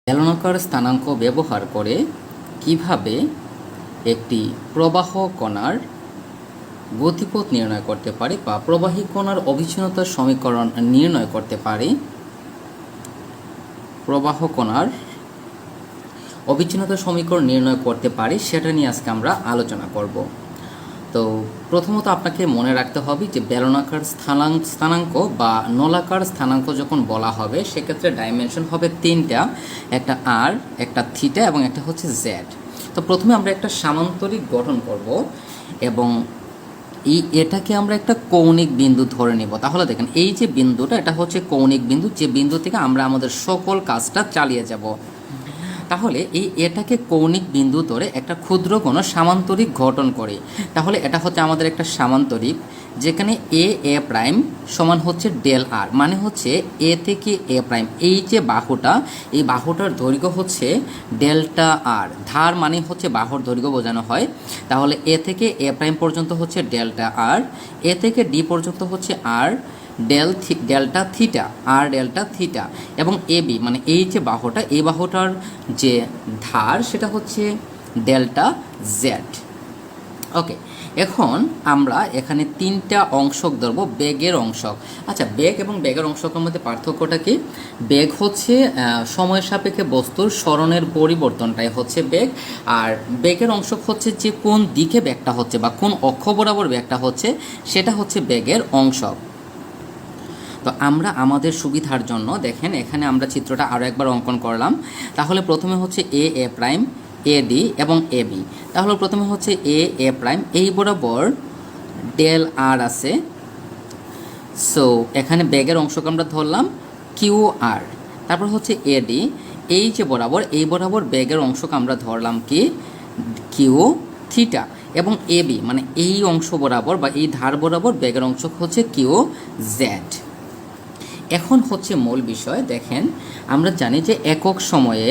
বেলনাকার স্থানাঙ্ক ব্যবহার করে কিভাবে একটি প্রবাহ কণার গতিপথ নির্ণয় করতে পারি বা প্রবাহী কণার অবিচ্ছিন্নতার সমীকরণ নির্ণয় করতে পারি। প্রবাহ কণার অবিচ্ছিন্নতার সমীকরণ নির্ণয় করতে পারি সেটা নিয়ে আজকে আমরা আলোচনা করব। তো প্রথমত আপনাকে মনে রাখতে হবে যে বেলনাকার স্থানাঙ্ক বা নলাকার স্থানাঙ্ক যখন বলা হবে সেক্ষেত্রে ডাইমেনশন হবে তিনটা, একটা আর, একটা থিটা এবং একটা হচ্ছে জেড। তো প্রথমে আমরা একটা সামান্তরিক গঠন করব এবং এটাকে আমরা একটা কৌণিক বিন্দু ধরে নেব। তাহলে দেখেন এই যে বিন্দুটা, এটা হচ্ছে কৌণিক বিন্দু, যে বিন্দু থেকে আমরা আমাদের সকল কাজটা চালিয়ে যাব। তাহলে এটাকে কৌণিক বিন্দু ধরে একটা ক্ষুদ্র কোনো সামান্তরিক গঠন করে। তাহলে এটা হচ্ছে আমাদের একটা সামান্তরিক, যেখানে এ প্রাইম সমান হচ্ছে ডেল আর, মানে হচ্ছে এ থেকে এ প্রাইম, এই যে বাহুটা, এই বাহুটার দৈর্ঘ্য হচ্ছে ডেল্টা আর। ধার মানে হচ্ছে বাহুর দৈর্ঘ্য বোঝানো হয়। তাহলে এ থেকে এ প্রাইম পর্যন্ত হচ্ছে ডেল্টা আর, এ থেকে ডি পর্যন্ত হচ্ছে আর ডেল্টা থিটা, আর ডেল্টা থিটা, এবং এ বি মানে এই যে বাহুটা, এই বাহুটার যে ধার সেটা হচ্ছে ডেল্টা জেড। ওকে, এখন আমরা এখানে তিনটা অংশক ধরব, বেগের অংশক। আচ্ছা, বেগ এবং বেগের অংশকের মধ্যে পার্থক্যটা কি? বেগ হচ্ছে সময়ের সাপেক্ষে বস্তুর সরণের পরিবর্তনটাই হচ্ছে বেগ, আর বেগের অংশক হচ্ছে যে কোন দিকে বেগটা হচ্ছে বা কোন অক্ষ বরাবর বেগটা হচ্ছে সেটা হচ্ছে বেগের অংশক। তো আমরা আমাদের সুবিধার জন্য দেখেন এখানে আমরা চিত্রটা আরও একবার অঙ্কন করলাম। তাহলে প্রথমে হচ্ছে এ প্রাইম, এ ডি এবং এ বি। তাহলে প্রথমে হচ্ছে এ প্রাইম, এই বরাবর ডেল আর আছে। সো এখানে বেগের অংশকে আমরা ধরলাম কিউ আর। তারপর হচ্ছে এ ডি, এই যে বরাবর, এই বরাবর বেগের অংশকে আমরা ধরলাম কি কিউ থিটা, এবং এ বি মানে এই অংশ বরাবর বা এই ধার বরাবর বেগের অংশক হচ্ছে কিউ জেড। এখন হচ্ছে মূল বিষয়, দেখেন আমরা জানি যে একক সময়ে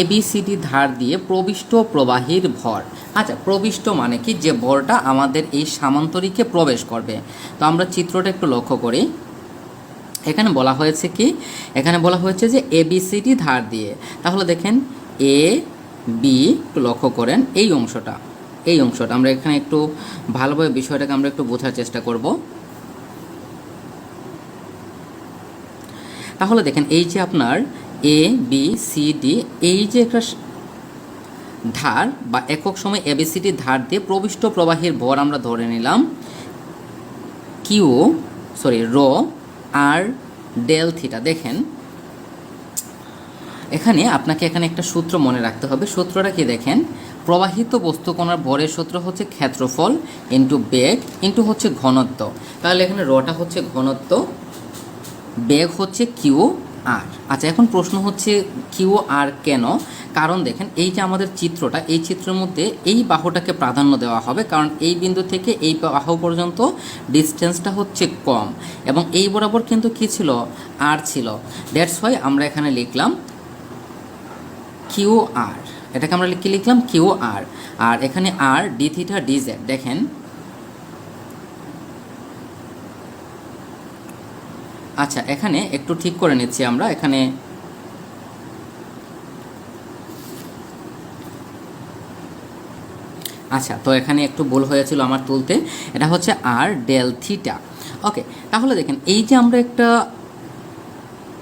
এবিসিডি ধার দিয়ে প্রবিষ্ট প্রবাহীর ভর। আচ্ছা, প্রবিষ্ট মানে কি? যে ভরটা আমাদের এই সামান্তরিকে প্রবেশ করবে। তো আমরা চিত্রটা একটু লক্ষ্য করি। এখানে বলা হয়েছে কি? এখানে বলা হয়েছে যে এবিসিডি ধার দিয়ে। তাহলে দেখেন এ বি, একটু লক্ষ্য করেন এই অংশটা, এই অংশটা আমরা এখানে একটু ভালোভাবে বিষয়টাকে আমরা একটু বোঝার চেষ্টা করব। তাহলে দেখেন এই যে আপনার এ বি সি ডি, এই যে একটা ধার বা একক সময় এবিসিডি ধার দিয়ে প্রবিষ্ট প্রবাহীর ভর আমরা ধরে নিলাম রো আর ডেল থিটা। দেখেন এখানে আপনাকে এখানে একটা সূত্র মনে রাখতে হবে। সূত্রটা কি? দেখেন, প্রবাহিত বস্তুকণার ভরের সূত্র হচ্ছে ক্ষেত্রফল ইন্টু বেগ ইন্টু হচ্ছে ঘনত্ব। তাহলে এখানে রটা হচ্ছে ঘনত্ব, বেগ হচ্ছে কিউ আর। আচ্ছা, এখন প্রশ্ন হচ্ছে কিউ আর কেন? কারণ দেখেন এই যে আমাদের চিত্রটা, এই চিত্রের মধ্যে এই বাহুটাকে প্রাধান্য দেওয়া হবে, কারণ এই বিন্দু থেকে এই বাহু পর্যন্ত ডিস্টেন্সটা হচ্ছে কম, এবং এই বরাবর কিন্তু কি ছিল? আর ছিল। দ্যাটস ওয়াই আমরা এখানে লিখলাম কিউ আর। এটাকে আমরা কি লিখলাম? Q R. আর এখানে আর ডি থিটা ডি জেড। দেখেন আচ্ছা, এখানে একটু ঠিক করে নিচ্ছি আমরা। এখানে আচ্ছা, তো এখানে একটু ভুল হয়েছিল আমার তুলতে। এটা হচ্ছে আর ডেল থিটা। ওকে, তাহলে দেখেন এই যে আমরা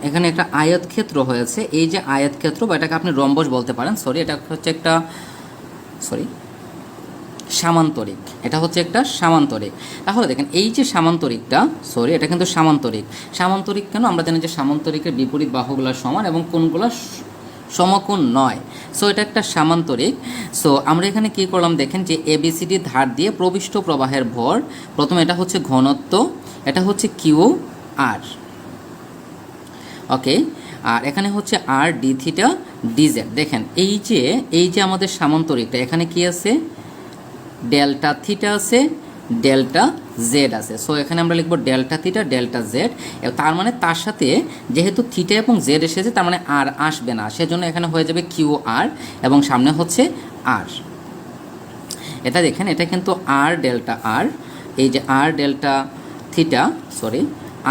এখানে একটা আয়তক্ষেত্র হয়েছে, এই যে আয়তক্ষেত্র বা এটাকে আপনি রম্বস বলতে পারেন, এটা হচ্ছে একটা সামান্তরিক, এটা হচ্ছে একটা সামান্তরিক। তাহলে দেখেন এই যে সামান্তরিকটা, এটা কিন্তু সামান্তরিক। সামান্তরিক কেন? আমরা জানি যে সামান্তরিকের বিপরীত বাহুগুলো সমান এবং কোণগুলো সমকোণ নয়। এটা একটা সামান্তরিক। আমরা এখানে কি করলাম? দেখেন যে এবিসিডি ধার দিয়ে প্রবিষ্ট প্রবাহের ভর, প্রথমে এটা হচ্ছে ঘনত্ব, এটা হচ্ছে কিউ আর। ওকে, আর এখানে হচ্ছে আর ডি থিটা ডি জেড। দেখেন এই যে আমাদের সামান্তরিকটা, এখানে কি আছে? ডেল্টা থিটা আছে, ডেল্টা জেড আছে। এখানে আমরা লিখব ডেল্টা থিটা ডেল্টা জেড। তার মানে তার সাথে যেহেতু থিটা এবং জেড এসেছে, তার মানে আর আসবে না, সেজন্য এখানে হয়ে যাবে কিউ আর এবং সামনে হচ্ছে আর। এটা দেখেন, এটা কিন্তু আর ডেল্টা আর, এই যে আর ডেল্টা থিটা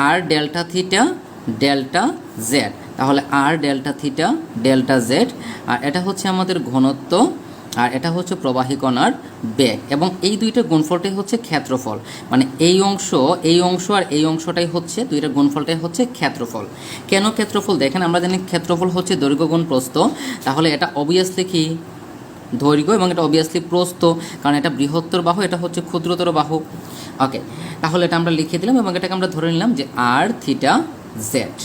আর ডেল্টা থিটা ডেল্টা জেড। তাহলে আর ডেল্টা থিটা ডেল্টা জেড, আর এটা হচ্ছে আমাদের ঘনত্ব, আর এটা হচ্ছে প্রবাহী কণার বেগ, এবং এই দুইটার গুণফলটাই হচ্ছে ক্ষেত্রফল। মানে এই অংশ আর এই অংশটাই হচ্ছে দুইটার গুণফলটাই হচ্ছে ক্ষেত্রফল। কেন ক্ষেত্রফল? দেখেন আমরা জানি ক্ষেত্রফল হচ্ছে দৈর্ঘ্য গুণ প্রস্থ, তাহলে এটা অবভিয়াসলি কি দৈর্ঘ্য, এবং এটা অবভিয়াসলি প্রস্থ, কারণ এটা বৃহত্তর বাহু, এটা হচ্ছে ক্ষুদ্রতর বাহু। ওকে, তাহলে এটা আমরা লিখে দিলাম এবং এটাকে আমরা ধরে নিলাম যে আর থিটা জেড।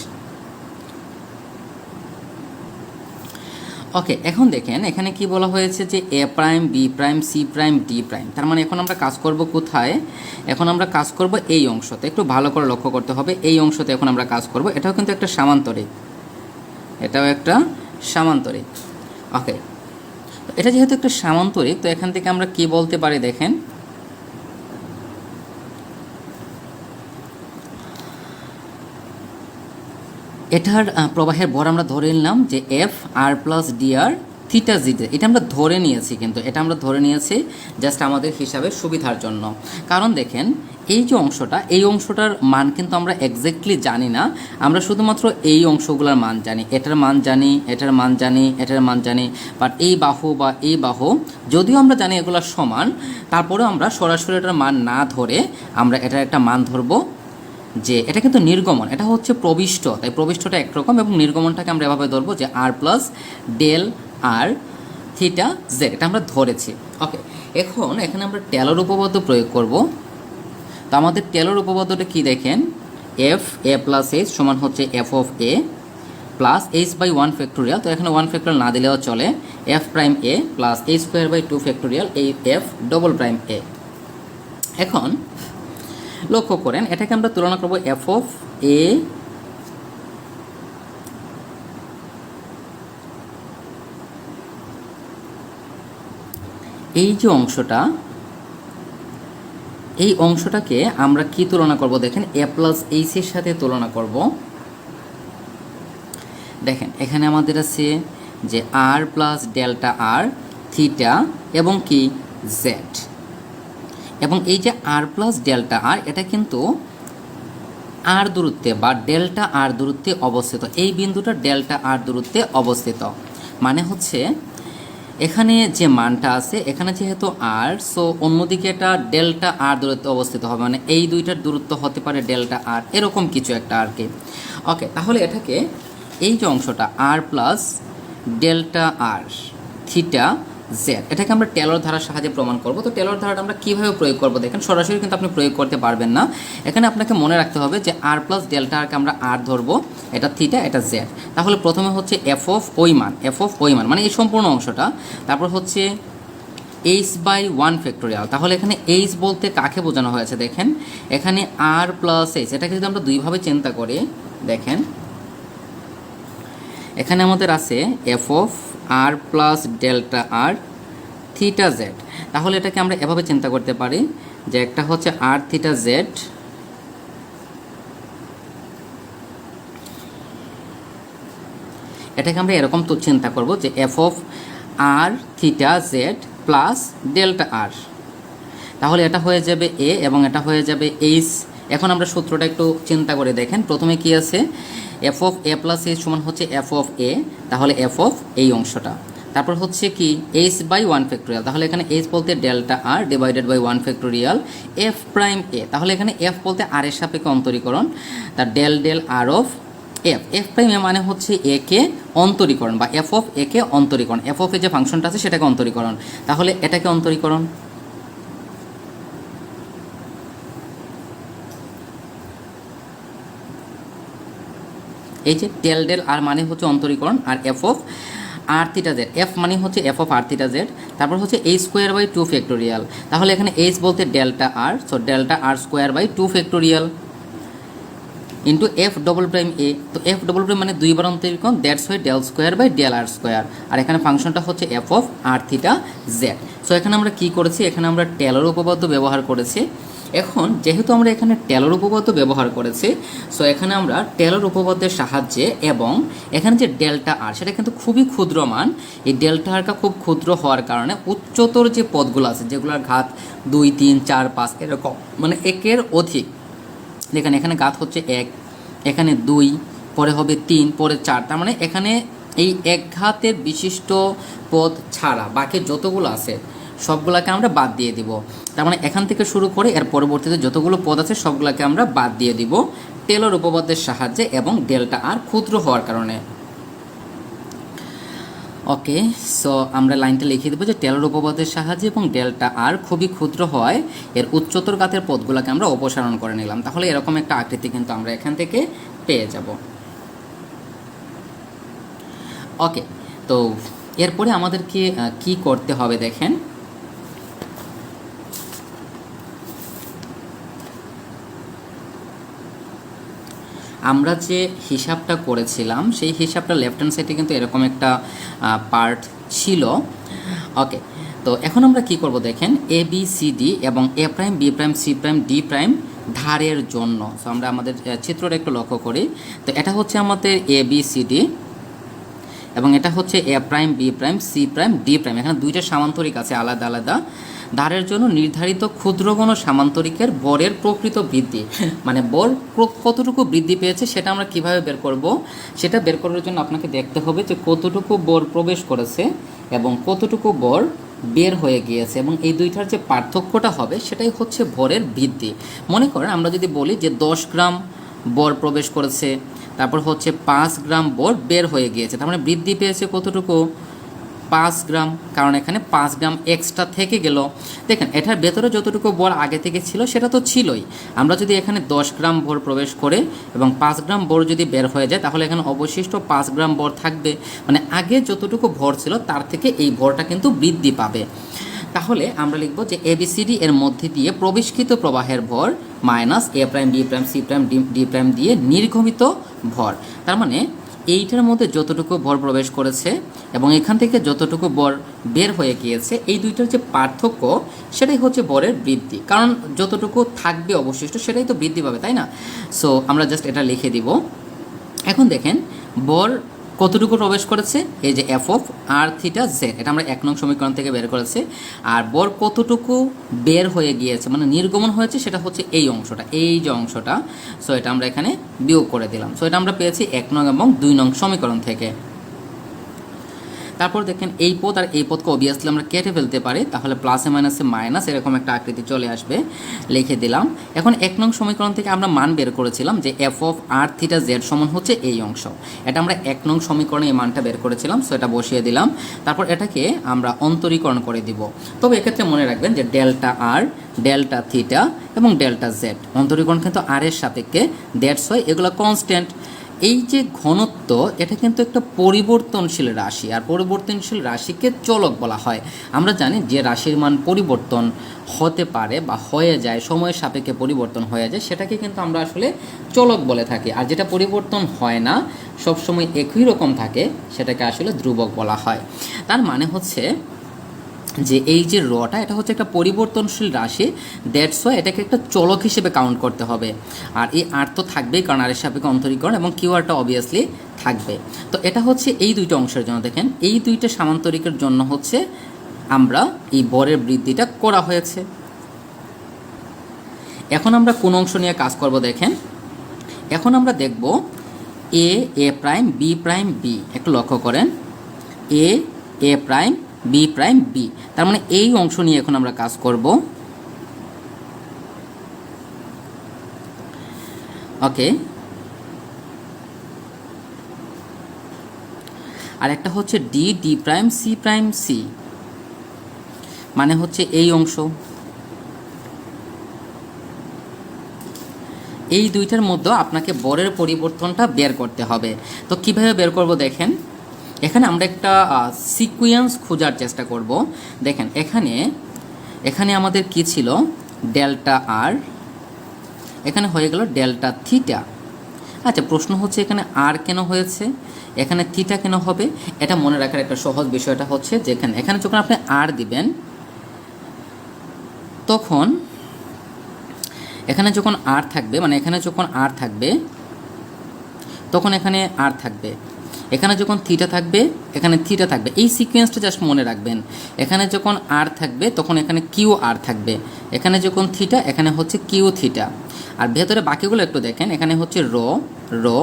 ওকে, এখন দেখেন এখানে কি বলা হয়েছে যে A prime, B prime, C prime, D prime. তার মানে এখন আমরা কাজ করব কোথায়? এখন আমরা কাজ করব এই অংশতে। একটু ভালো করে লক্ষ্য করতে হবে, এই অংশতে এখন আমরা কাজ করব। এটাও কিন্তু একটা সামান্তরিক, এটাও একটা সামান্তরিক। ওকে, এটা যেহেতু একটা সামান্তরিক, তো এখান থেকে আমরা কি বলতে পারি দেখেন, এটার প্রবাহের ভর আমরা ধরে নিলাম যে এফ আর প্লাস ডি আর থিটা জিতে। এটা আমরা ধরে নিয়েছি, কিন্তু এটা আমরা ধরে নিয়েছি জাস্ট আমাদের হিসাবে সুবিধার জন্য। কারণ দেখেন এই যে অংশটা, এই অংশটার মান কিন্তু আমরা এক্স্যাক্টলি জানি না, আমরা শুধুমাত্র এই অংশগুলোর মান জানি, এটার মান জানি, এটার মান জানি, এটার মান জানি। বাট এই বাহু বা এই বাহু যদিও আমরা জানি এগুলো সমান, তারপরেও আমরা সরাসরি এটার মান না ধরে আমরা এটার একটা মান ধরবো যে এটা কিন্তু নির্গমন, এটা হচ্ছে প্রবিষ্ট, তাই প্রবিষ্টটা একরকম, এবং নির্গমনটাকে আমরা এভাবে ধরবো যে আর প্লাস ডেল আর থিটা জেড, এটা আমরা ধরেছি। ওকে, এখন এখানে আমরা টেলর উপপাদ্য প্রয়োগ করব। তো আমাদের টেলর উপপাদ্যটা কি দেখেন, এফ এ প্লাস এইচ সমান হচ্ছে F of A plus H by 1 factorial. তো এখানে 1 ফ্যাক্টোরিয়াল না দিলেও চলে, F prime A plus H square by 2 factorial এই এফ ডবল প্রাইম এ। এখন লক্ষ্য করেন এটাকে আমরা তুলনা করব এফ অফ এ এই যে অংশটা, এই অংশটাকে আমরা কি তুলনা করব দেখেন, এ প্লাস এইচ এর সাথে তুলনা করব। দেখেন এখানে আমাদের আছে যে আর প্লাস ডেল্টা আর থিটা এবং কি জেড, এবং এই যে আর প্লাস ডেল্টা আর এটা কিন্তু আর দূরত্বে বা ডেল্টা আর দূরত্বে অবস্থিত, এই বিন্দুটা ডেল্টা আর দূরত্বে অবস্থিত। মানে হচ্ছে এখানে যে মানটা আছে, এখানে যেহেতু আর, সো অন্যদিকে এটা ডেল্টা আর দূরত্বে অবস্থিত হবে, মানে এই দুইটার দূরত্ব হতে পারে ডেল্টা আর, এরকম কিছু একটা আর কি। ওকে, তাহলে এটাকে এই যে অংশটা আর plus delta R theta Z, এটাকে আমরা টেলর ধারার সাহায্যে প্রমাণ করব। তো টেলর ধারাটা আমরা কীভাবে প্রয়োগ করব দেখেন, সরাসরি কিন্তু আপনি প্রয়োগ করতে পারবেন না। এখানে আপনাকে মনে রাখতে হবে যে আর প্লাস ডেল্টা আরকে আমরা আর ধরবো, এটা থিটা এটা জেড। তাহলে প্রথমে হচ্ছে এফ অফ ওই মান, এফ অফ ওই মান মানে এই সম্পূর্ণ অংশটা, তারপর হচ্ছে এইচ বাই 1 ফ্যাক্টোরিয়াল। তাহলে এখানে এইচ বলতে কাকে বোঝানো হয়েছে দেখেন, এখানে আর প্লাস এইচ, এটাকে যদি আমরা দুইভাবে চিন্তা করি দেখেন, এখানে আমাদের আছে F of R plus delta R theta Z. তাহলে এটাকে আমরা এভাবে চিন্তা করতে পারি যে একটা হচ্ছে আর থিটা জেড, এটাকে আমরা এরকম তো চিন্তা করব যে F of R theta Z plus delta R. তাহলে এটা হয়ে যাবে এ এবং এটা হয়ে যাবে এইচ। এখন আমরা সূত্রটা একটু চিন্তা করে দেখেন, প্রথমে কি আছে, F of A plus H সমান হচ্ছে এফ অফ এ, তাহলে এফ অফ এই অংশটা, তারপর হচ্ছে কি এইচ বাই 1 ফ্যাক্টোরিয়াল, তাহলে এখানে এইচ বলতে delta R divided by 1 factorial F prime A, তাহলে এখানে এফ বলতে আর এর সাপেক্ষে অন্তরীকরণ, তার del del R of F, F prime A মানে হচ্ছে এ কে অন্তরীকরণ বা এফ অফ এ কে অন্তরীকরণ, এফ অফ এ যে ফাংশনটা আছে সেটাকে অন্তরীকরণ, তাহলে এটাকে অন্তরীকরণ। এই যে ডেল ডেল আর মানে হচ্ছে অন্তরীকরণ, আর F of R theta Z, F মানে হচ্ছে F of R theta Z, তারপর হচ্ছে এইচ স্কোয়ার বাই 2 ফ্যাক্টোরিয়াল, তাহলে এখানে এইচ বলতে delta R, so delta R square by 2 factorial into F double prime A. তো এফ ডবল প্রাইম মানে দুইবার অন্তরীকরণ, that's why del square by del R square, আর এখানে ফাংশনটা হচ্ছে F of R theta Z. So এখানে আমরা কি করেছি, এখানে আমরা টেলর উপপাদ্য ব্যবহার করেছি। এখন যেহেতু আমরা এখানে টেলর উপপাদ্য ব্যবহার করেছি, সো এখানে আমরা টেলর উপপাদ্যের সাহায্যে, এবং এখানে যে ডেল্টা আর সেটা কিন্তু খুবই ক্ষুদ্র মান, এই ডেল্টা আরটা খুব ক্ষুদ্র হওয়ার কারণে উচ্চতর যে পদগুলো আছে যেগুলোর ঘাত 2, 3, 4, 5 এরকম মানে একের অধিক, দেখেন এখানে ঘাত হচ্ছে 1, এখানে 2, পরে হবে 3, পরে 4। তার মানে এখানে এই এক ঘাতের বিশিষ্ট পদ ছাড়া বাকি যতগুলো আছে সবগুলোকে আমরা বাদ দিয়ে দিব। তার মানে এখান থেকে শুরু করে এর পরবর্তীতে যতগুলো পদ আছে সবগুলোকে আমরা বাদ দিয়ে দিব টেলর উপপাদ্যের সাহায্যে এবং ডেল্টা আর ক্ষুদ্র হওয়ার কারণে। ওকে, সো আমরা লাইনটা লিখে দেবো যে টেলর উপপাদ্যের সাহায্যে এবং ডেল্টা আর খুবই ক্ষুদ্র হওয়ায় এর উচ্চতর ঘাতের পদগুলোকে আমরা অপসারণ করে নিলাম। তাহলে এরকম একটা আকৃতি কিন্তু আমরা এখান থেকে পেয়ে যাব। ওকে, তো এরপরে আমাদেরকে কি করতে হবে দেখেন, আমরা যে হিসাবটা করেছিলাম সেই হিসাবটা লেফট হ্যান্ড সাইডে কিন্তু এরকম একটা পার্ট ছিল। ওকে, তো এখন আমরা কি করব দেখেন, এ বি সি ডি এবং A prime B prime C prime D prime ধারের জন্য। সো আমরা আমাদের চিত্রটা একটু লক্ষ্য করি। তো এটা হচ্ছে আমাদের এ বি সি ডি এবং এটা হচ্ছে A prime B prime C prime D prime. এখানে দুইটা সামান্তরিক আছে আলাদা আলাদা। ধারের জন্য নির্ধারিত ক্ষুদ্রগণ সামান্তরিকের বরের প্রকৃত বৃদ্ধি, মানে বর কতটুকু বৃদ্ধি পেয়েছে সেটা আমরা কিভাবে বের করব, সেটা বের করার জন্য আপনাকে দেখতে হবে যে কতটুকু বর প্রবেশ করেছে এবং কতটুকু বর বের হয়ে গিয়েছে, এবং এই দুইটার যে পার্থক্যটা হবে সেটাই হচ্ছে ভরের বৃদ্ধি। মনে করেন আমরা যদি বলি যে 10 গ্রাম বর প্রবেশ করেছে, তারপর হচ্ছে 5 গ্রাম বর বের হয়ে গিয়েছে, তার মানে বৃদ্ধি পেয়েছে কতটুকু, 5 গ্রাম, কারণ এখানে 5 গ্রাম এক্সট্রা থেকে গেল। দেখেন এটার ভেতরে যতটুকু বর আগে থেকে ছিল সেটা তো ছিলই। আমরা যদি এখানে 10 গ্রাম বর প্রবেশ করে এবং 5 গ্রাম বর যদি বের হয়ে যায় তাহলে এখানে অবশিষ্ট 5 গ্রাম বর থাকবে, মানে আগে যতটুকু ভর ছিল তার থেকে এই ভরটা কিন্তু বৃদ্ধি পাবে। তাহলে আমরা লিখব যে এবিসিডি এর মধ্যে দিয়ে প্রবেশকৃত প্রবাহের ভর minus A prime B prime C prime D prime দিয়ে নির্গমিত ভর। তার মানে এইটার মধ্যে যতটুকু ভর প্রবেশ করেছে এবং এখান থেকে যতটুকু ভর বের হয়ে গিয়েছে এই দুইটার যে পার্থক্য সেটাই হচ্ছে ভরের বৃদ্ধি, কারণ যতটুকু থাকবে অবশিষ্ট সেটাই তো বৃদ্ধি পাবে, তাই না? সো আমরা জাস্ট এটা লিখে দিব। এখন দেখেন ভর কতটুকু প্রবেশ করেছে, এই যে F of R theta Z, এটা আমরা 1 নং সমীকরণ থেকে বের করেছি। আর ভর কতটুকু বের হয়ে গিয়েছে মানে নির্গমন হয়েছে সেটা হচ্ছে এই অংশটা, এই যে অংশটা। সো এটা আমরা এখানে বিয়োগ করে দিলাম। সো এটা আমরা পেয়েছি 1 নং এবং 2 নং সমীকরণ থেকে। তারপর দেখেন এই পদ আর এই পদকে অবভিয়াসলি আমরা কেটে ফেলতে পারি, তাহলে প্লাসে মাইনাসে মাইনাস এরকম একটা আকৃতি চলে আসবে, লিখে দিলাম। এখন 1 নং সমীকরণ থেকে আমরা মান বের করেছিলাম যে F of R theta Z সমান হচ্ছে এই অংশ, এটা আমরা 1 নং সমীকরণে এই মানটা বের করেছিলাম। সো এটা বসিয়ে দিলাম, তারপর এটাকে আমরা অন্তরীকরণ করে দিব। তবে এক্ষেত্রে মনে রাখবেন যে ডেল্টা আর, ডেল্টা থিটা এবং ডেল্টা জেড অন্তরীকরণ কিন্তু আর এর সাপেক্ষে, দ্যাটস ওয়াই এগুলো কনস্ট্যান্ট। এই যে ঘনত্ব এটা কিন্তু একটা পরিবর্তনশীল রাশি, আর পরিবর্তনশীল রাশিকে চলক বলা হয়। আমরা জানি যে রাশির মান পরিবর্তন হতে পারে বা হয়ে যায়, সময়ের সাপেক্ষে পরিবর্তন হয়ে যায়, সেটাকে কিন্তু আমরা আসলে চলক বলে থাকি। আর যেটা পরিবর্তন হয় না, সবসময় একই রকম থাকে, সেটাকে আসলে ধ্রুবক বলা হয়। তার মানে হচ্ছে যে এই যে রটা এটা হচ্ছে একটা পরিবর্তনশীল রাশি, দ্যাটস ওয়াই এটাকে একটা চলক হিসেবে কাউন্ট করতে হবে। আর এই আর তো থাকবেই, কারণ আরের সাপেক্ষে অন্তরীকরণ, এবং কিউআরটা অবভিয়াসলি থাকবে। তো এটা হচ্ছে এই দুইটা অংশের জন্য। দেখেন এই দুইটা সামান্তরিকের জন্য হচ্ছে আমরা এই বরের বৃদ্ধিটা করা হয়েছে। এখন আমরা কোন অংশ নিয়ে কাজ করব দেখেন, এখন আমরা দেখব এ প্রাইম বি প্রাইম বি। একটু লক্ষ্য করেন, এ প্রাইম বি প্রাইম বি, তার মানে এই অংশ নিয়ে এখন আমরা কাজ করব। ওকে, আর একটা হচ্ছে ডি প্রাইম সি, মানে হচ্ছে এই অংশ। এই দুইটার মধ্যে আপনাকে বরের পরিবর্তনটা বের করতে হবে। তো কিভাবে বের করব দেখেন, এখানে আমরা একটা সিকোয়েন্স খোঁজার চেষ্টা করব। দেখেন এখানে আমাদের কি ছিল, ডেল্টা আর, এখানে হয়ে গেল ডেল্টা থিটা। আচ্ছা, প্রশ্ন হচ্ছে এখানে আর কেন হয়েছে, এখানে থিটা কেন হবে? এটা মনে রাখার একটা সহজ বিষয়টা হচ্ছে যে এখানে যখন আপনি আর দিবেন তখন এখানে যখন আর থাকবে, মানে এখানে যখন আর থাকবে তখন এখানে আর থাকবে, এখানে যখন থিটা থাকবে এখানে থিটা থাকবে। এই সিকোয়েন্সটা জাস্ট মনে রাখবেন। এখানে যখন আর থাকবে তখন এখানে কিউ আর থাকবে, এখানে যখন থিটা এখানে হচ্ছে কিউ থিটা। আর ভেতরে বাকিগুলো একটু দেখেন, এখানে হচ্ছে rho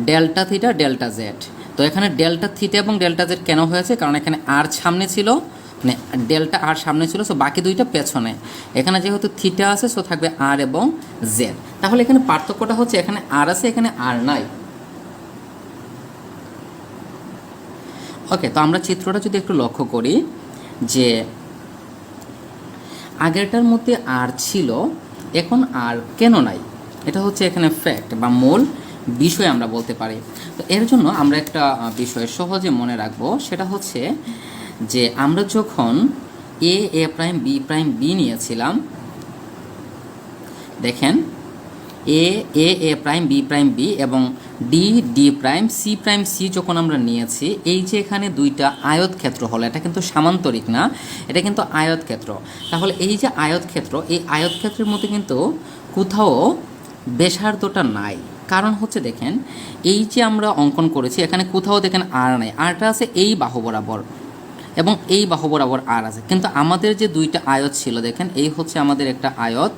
delta theta delta Z. তো এখানে ডেল্টা থিটা এবং ডেল্টা জেড কেন হয়েছে, কারণ এখানে আর সামনে ছিল, মানে ডেল্টা আর সামনে ছিল, সো বাকি দুইটা পেছনে। এখানে যেহেতু থিটা আছে, সো থাকবে আর এবং জেড। তাহলে এখানে পার্থক্যটা হচ্ছে এখানে আর আছে, এখানে আর নাই। ওকে, তো আমরা চিত্রটা যদি একটু লক্ষ্য করি যে আগেরটার মধ্যে আর ছিল, এখন আর কেন নাই, এটা হচ্ছে এখানে ফ্যাক্ট বা মূল বিষয় আমরা বলতে পারি। তো এর জন্য আমরা একটা বিষয় সহজে মনে রাখবো, সেটা হচ্ছে যে আমরা যখন এ প্রাইম বি নিয়েছিলাম, দেখেন এ প্রাইম বি এবং ডি প্রাইম সি যখন আমরা নিয়েছি, এই যে এখানে দুইটা আয়তক্ষেত্র হলো, এটা কিন্তু সামান্তরিক না, এটা কিন্তু আয়তক্ষেত্র। তাহলে এই যে আয়তক্ষেত্র, এই আয়তক্ষেত্রের মধ্যে কিন্তু কোথাও ব্যাসার্ধটা নাই। কারণ হচ্ছে দেখেন, এই যে আমরা অঙ্কন করেছি, এখানে কোথাও দেখেন আর নাই, আরটা আছে এই বাহু বরাবর এবং এই বাহু বরাবর আর আছে। কিন্তু আমাদের যে দুইটা আয়ত ছিল, দেখেন এই হচ্ছে আমাদের একটা আয়ত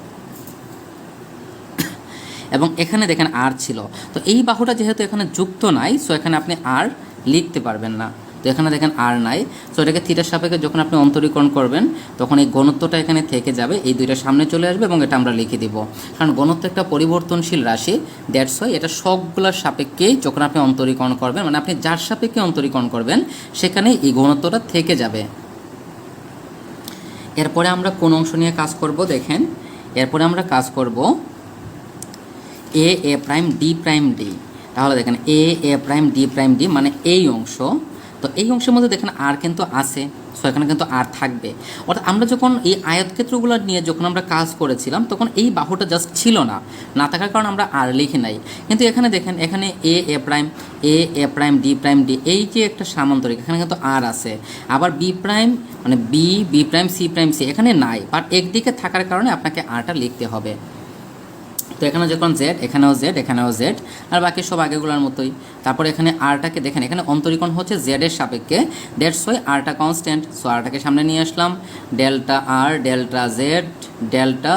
এবং এখানে দেখেন আর ছিল। তো এই বাহুটা যেহেতু এখানে যুক্ত নাই, সো এখানে আপনি আর লিখতে পারবেন না। তো এখানে দেখেন আর নাই, সো এটাকে থিটার সাপেক্ষে যখন আপনি অন্তরীকরণ করবেন, তখন এই ঘনত্বটা এখানে থেকে যাবে, এই দুইটা সামনে চলে আসবে এবং এটা আমরা লিখে দিব। কারণ ঘনত্ব একটা পরিবর্তনশীল রাশি, দ্যাটস ওয়াই এটা সবগুলোর সাপেক্ষেই যখন আপনি অন্তরীকরণ করবেন, মানে আপনি যার সাপেক্ষে অন্তরীকরণ করবেন, সেখানে এই ঘনত্বটা থেকে যাবে। এরপরে আমরা কোন অংশ নিয়ে কাজ করব, দেখেন এরপরে আমরা কাজ করব এ প্রাইম ডি। তাহলে দেখেন এ প্রাইম ডি মানে এই অংশ। তো এই অংশের মধ্যে দেখেন আর কিন্তু আছে, সো এখানে কিন্তু আর থাকবে। অর্থাৎ আমরা যখন এই আয়তক্ষেত্রগুলো নিয়ে যখন আমরা কাজ করেছিলাম, তখন এই বাহুটা জাস্ট ছিল না, না থাকার কারণে আমরা আর লিখি নাই। কিন্তু এখানে দেখেন, এখানে এ প্রাইম ডি এই যে একটা সামান্তরিক, এখানে কিন্তু আর আছে। আবার বি প্রাইম মানে বি প্রাইম সি এখানে নাই, বাট একদিকে থাকার কারণে আপনাকে আরটা লিখতে হবে। তো এখানে যখন জেড, এখানেও জেড আর বাকি সব আগেগুলোর মতোই। তারপর এখানে আরটাকে দেখেন, এখানে অন্তরীকরণ হচ্ছে জেডের সাপেক্ষে, দ্যাটস ওয়াই আরটা কনস্ট্যান্ট। সো আরটাকে সামনে নিয়ে আসলাম, delta R delta Z delta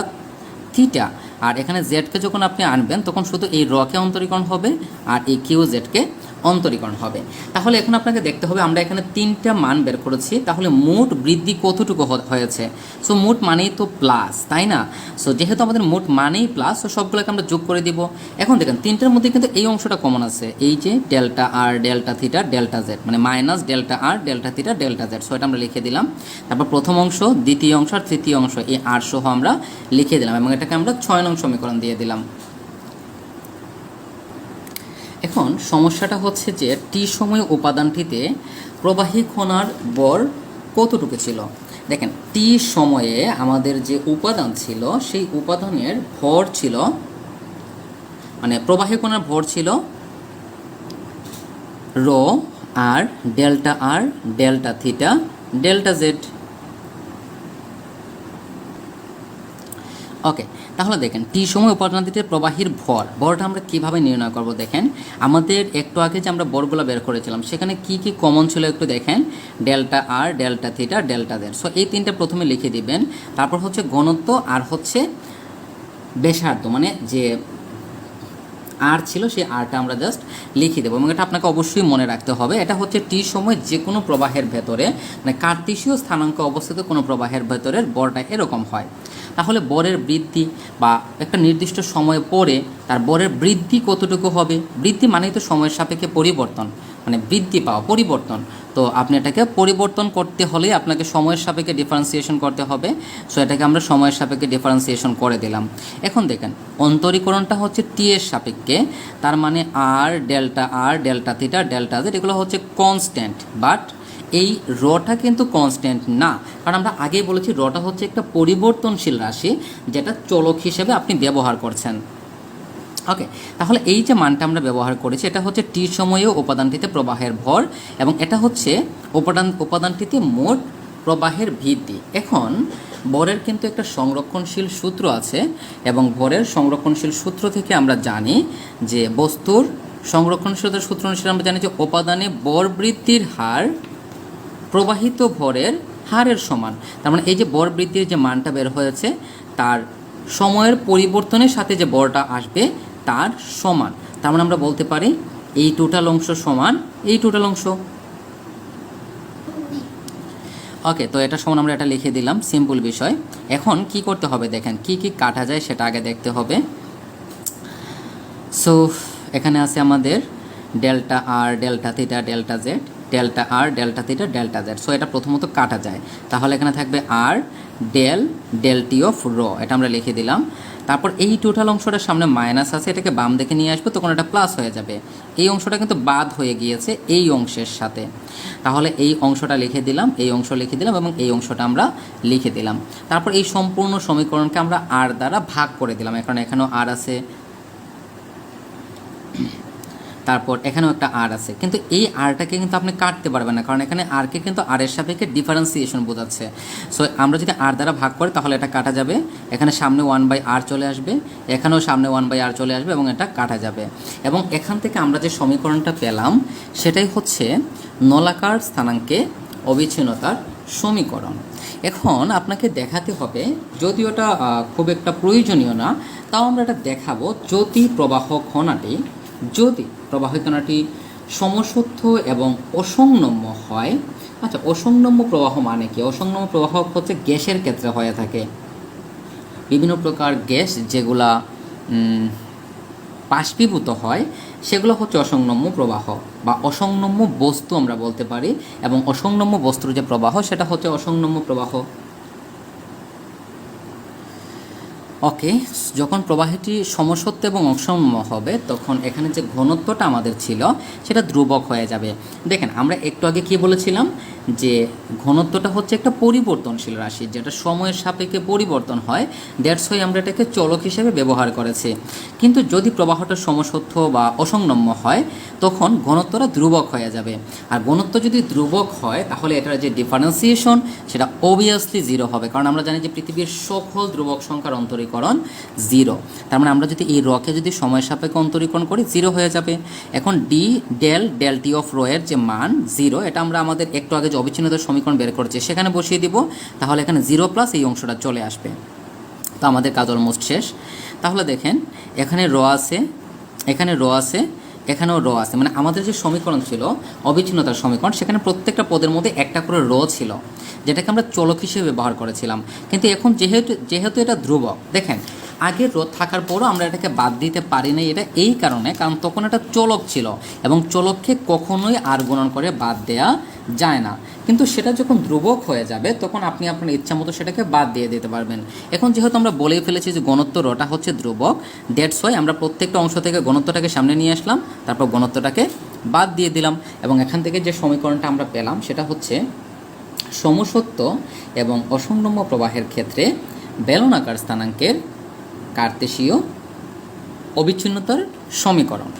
theta. আর এখানে জেডকে যখন আপনি আনবেন, তখন শুধু এই রকে অন্তরীকরণ হবে আর এই কিউ জেডকে অন্তরীকরণ হবে। তাহলে এখন আপনাকে দেখতে হবে, আমরা এখানে তিনটা মান বের করেছি, তাহলে মোট বৃদ্ধি কতটুকু হয়েছে। সো মোট মানেই তো প্লাস, তাই না? সো যেহেতু আমাদের মোট মানেই প্লাস, সো সবগুলোকে আমরা যোগ করে দিব। এখন দেখেন তিনটার মধ্যে কিন্তু এই অংশটা কমন আছে, এই যে delta R delta theta delta Z, মানে minus delta R delta theta delta Z. So এটা আমরা লিখে দিলাম। তারপর প্রথম অংশ, দ্বিতীয় অংশ আর তৃতীয় অংশ, এই আর সহ আমরা লিখে দিলাম এবং এটাকে আমরা 6 নং সমীকরণ দিয়ে দিলাম। এখন সমস্যাটা হচ্ছে যে টি সময় উপাদানটিতে প্রবাহী কণার ভর কতটুকু ছিল। দেখেন টি সময়ে আমাদের যে উপাদান ছিল, সেই উপাদানের ভর ছিল, মানে প্রবাহী কণার ভর ছিল রো আর ডেল্টা থিটা ডেল্টা জেড। ওকে, তাহলে দেখেন টি সময় উপাদানটিতে প্রবাহীর ভরটা আমরা কিভাবে নির্ণয় করব। দেখেন আমাদের একটু আগে যে আমরা ভরগুলো বের করেছিলাম, সেখানে কি কি কমন ছিল একটু দেখেন, delta R delta theta delta Z. So এই তিনটা প্রথমে লিখে দিবেন। তারপর হচ্ছে ঘনত্ব আর হচ্ছে ব্যাসার্ধ, মানে যে আর ছিল সেই আরটা আমরা জাস্ট লিখে দেবো এবং এটা আপনাকে অবশ্যই মনে রাখতে হবে। এটা হচ্ছে টি সময় যে কোনো প্রবাহের ভেতরে, মানে কার্তেশীয় স্থানাঙ্ক অবস্থিত কোনো প্রবাহের ভেতরের ভরটা এরকম হয়। তাহলে ভরের বৃদ্ধি বা একটা নির্দিষ্ট সময় পরে তার ভরের বৃদ্ধি কতটুকু হবে। বৃদ্ধি মানেই তো সময়ের সাপেক্ষে পরিবর্তন, মানে বৃদ্ধি পাওয়া, পরিবর্তন। তো আপনি এটাকে পরিবর্তন করতে হলে আপনাকে সময়ের সাপেক্ষে ডিফারেন্সিয়েশন করতে হবে। সো এটাকে আমরা সময়ের সাপেক্ষে ডিফারেন্সিয়েশন করে দিলাম। এখন দেখেন অন্তরীকরণটা হচ্ছে টি এর সাপেক্ষে, তার মানে আর ডেল্টা থিটা ডেল্টা জেড এগুলো হচ্ছে কনস্ট্যান্ট, বাট এই রটা কিন্তু কনস্ট্যান্ট না, কারণ আমরা আগেই বলেছি রটা হচ্ছে একটা পরিবর্তনশীল রাশি, যেটা চলক হিসেবে আপনি ব্যবহার করছেন। ওকে, তাহলে এই যে মানটা আমরা ব্যবহার করেছি, এটা হচ্ছে টি সময়েও উপাদানটিতে প্রবাহের ভর এবং এটা হচ্ছে উপাদানটিতে মোট প্রবাহের ভিত্তি। এখন ভরের কিন্তু একটা সংরক্ষণশীল সূত্র আছে এবং ভরের সংরক্ষণশীল সূত্র থেকে আমরা জানি যে বস্তুর সংরক্ষণশীলতার সূত্র অনুসারে আমরা জানি যে উপাদানে ভর বৃদ্ধির হার প্রবাহিত ভরের হারের সমান। তার মানে এই যে ভর বৃদ্ধির যে মানটা বের হয়েছে, তার সময়ের পরিবর্তনের সাথে যে ভরটা আসবে তার সমান। তার মানে আমরা বলতে পারি এই টোটাল অংশ সমান এই টোটাল অংশ। ওকে, তো এটা সমান আমরা এটা লিখে দিলাম, সিম্পল বিষয়। এখন কি করতে হবে দেখেন, কি কি কাটা যায় সেটা আগে দেখতে হবে। সো এখানে আছে আমাদের delta R, delta theta, delta Z, delta R, delta theta, delta Z. So এটা প্রথমত কাটা যায়, তাহলে এখানে থাকবে আর ডেল টি অফ রো, এটা আমরা লিখে দিলাম। তারপর এই টোটাল অংশটার সামনে মাইনাস আছে, এটাকে বাম দিকে নিয়ে আসবো, তখন এটা প্লাস হয়ে যাবে। এই অংশটা কিন্তু বাদ হয়ে গিয়েছে এই অংশের সাথে, তাহলে এই অংশটা লিখে দিলাম, এই অংশ লিখে দিলাম এবং এই অংশটা আমরা লিখে দিলাম। তারপর এই সম্পূর্ণ সমীকরণকে আমরা আর দ্বারা ভাগ করে দিলাম, কারণ এখানেও আর আছে, তারপর এখানেও একটা আর আছে, কিন্তু এই আরটাকে কিন্তু আপনি কাটতে পারবেন না, কারণ এখানে আরকে কিন্তু আর এর সাপেক্ষে ডিফারেন্সিয়েশন বোঝাচ্ছে। সো আমরা যদি আর দ্বারা ভাগ করি তাহলে এটা কাটা যাবে, এখানে সামনে 1/r চলে আসবে, এখানেও সামনে 1/r চলে আসবে এবং এটা কাটা যাবে। এবং এখান থেকে আমরা যে সমীকরণটা পেলাম সেটাই হচ্ছে নলাকার স্থানাঙ্কে অবিচ্ছিন্নতার সমীকরণ। এখন আপনাকে দেখাতে হবে, যদিও এটা খুব একটা প্রয়োজনীয় না, তাও আমরা এটা দেখাবো, যদি প্রবাহ কণাটি সমসত্ব এবং অসংনম্য হয়। আচ্ছা, অসংনম্য প্রবাহ মানে কি? অসংনম্য প্রবাহ হচ্ছে গ্যাসের ক্ষেত্রে হয়ে থাকে, বিভিন্ন প্রকার গ্যাস যেগুলা বাষ্পীভূত হয় সেগুলো হচ্ছে অসংনম্য প্রবাহ বা অসংনম্য বস্তু আমরা বলতে পারি, এবং অসংনম্য বস্তুর যে প্রবাহ সেটা হচ্ছে অসংনম্য প্রবাহ। ওকে, যখন প্রবাহটি সমসত্ব এবং অসংনম্য হবে তখন এখানে যে ঘনত্বটা আমাদের ছিল সেটা ধ্রুবক হয়ে যাবে। দেখেন, আমরা একটু আগে কি বলেছিলাম যে ঘনত্বটা হচ্ছে একটা পরিবর্তনশীল রাশি, যেটা সময়ের সাপেক্ষে পরিবর্তন হয়, দ্যাটস ওয়াই আমরা এটাকে চলক হিসেবে ব্যবহার করেছি। কিন্তু যদি প্রবাহটা সমসত্ব বা অসংনম্য হয় তখন ঘনত্বটা ধ্রুবক হয়ে যাবে, আর ঘনত্ব যদি ধ্রুবক হয় তাহলে এটার যে ডিফারেন্সিয়েশন সেটা অবভিয়াসলি জিরো হবে, কারণ আমরা জানি যে পৃথিবীর সকল ধ্রুবক সংখ্যার অন্তরীকরণ জিরো। তার মানে আমরা যদি এই রকে যদি সময়ের সাপেক্ষে অন্তরীকরণ করি জিরো হয়ে যাবে। এখন ডেল টি অফ রো এর যে মান জিরো, এটা আমরা আমাদের একটু আগে যে অবিচ্ছিন্নতার সমীকরণ বের করেছি সেখানে বসিয়ে দিব, তাহলে এখানে জিরো প্লাস এই অংশটা চলে আসবে। তো আমাদের কাজ অলমোস্ট শেষ। তাহলে দেখেন, এখানে র আছে, এখানে র আছে, এখানেও র আছে, মানে আমাদের যে সমীকরণ ছিল অবিচ্ছিন্নতার সমীকরণ, সেখানে প্রত্যেকটা পদের মধ্যে একটা করে র ছিল, যেটাকে আমরা চলক হিসেবে ব্যবহার করেছিলাম। কিন্তু এখন যেহেতু এটা ধ্রুবক, দেখেন আগের রো থাকার পরও আমরা এটাকে বাদ দিতে পারি না, এটা এই কারণে, কারণ তখন এটা চলক ছিল এবং চলককে কখনোই আর গুণন করে বাদ দেয়া যায় না। কিন্তু সেটা যখন ধ্রুবক হয়ে যাবে তখন আপনি আপনার ইচ্ছা মতো সেটাকে বাদ দিয়ে দিতে পারবেন। এখন যেহেতু আমরা বলেই ফেলেছি যে ঘনত্ব রটা হচ্ছে ধ্রুবক, দ্যাটস ওয়াই আমরা প্রত্যেকটা অংশ থেকে ঘনত্বটাকে সামনে নিয়ে আসলাম, তারপর ঘনত্বটাকে বাদ দিয়ে দিলাম, এবং এখান থেকে যে সমীকরণটা আমরা পেলাম সেটা হচ্ছে সমসত্ব এবং অসংনম্য প্রবাহের ক্ষেত্রে বেলনাকার স্থানাঙ্কের কার্তেশীয় অবিচ্ছিন্নতার সমীকরণ।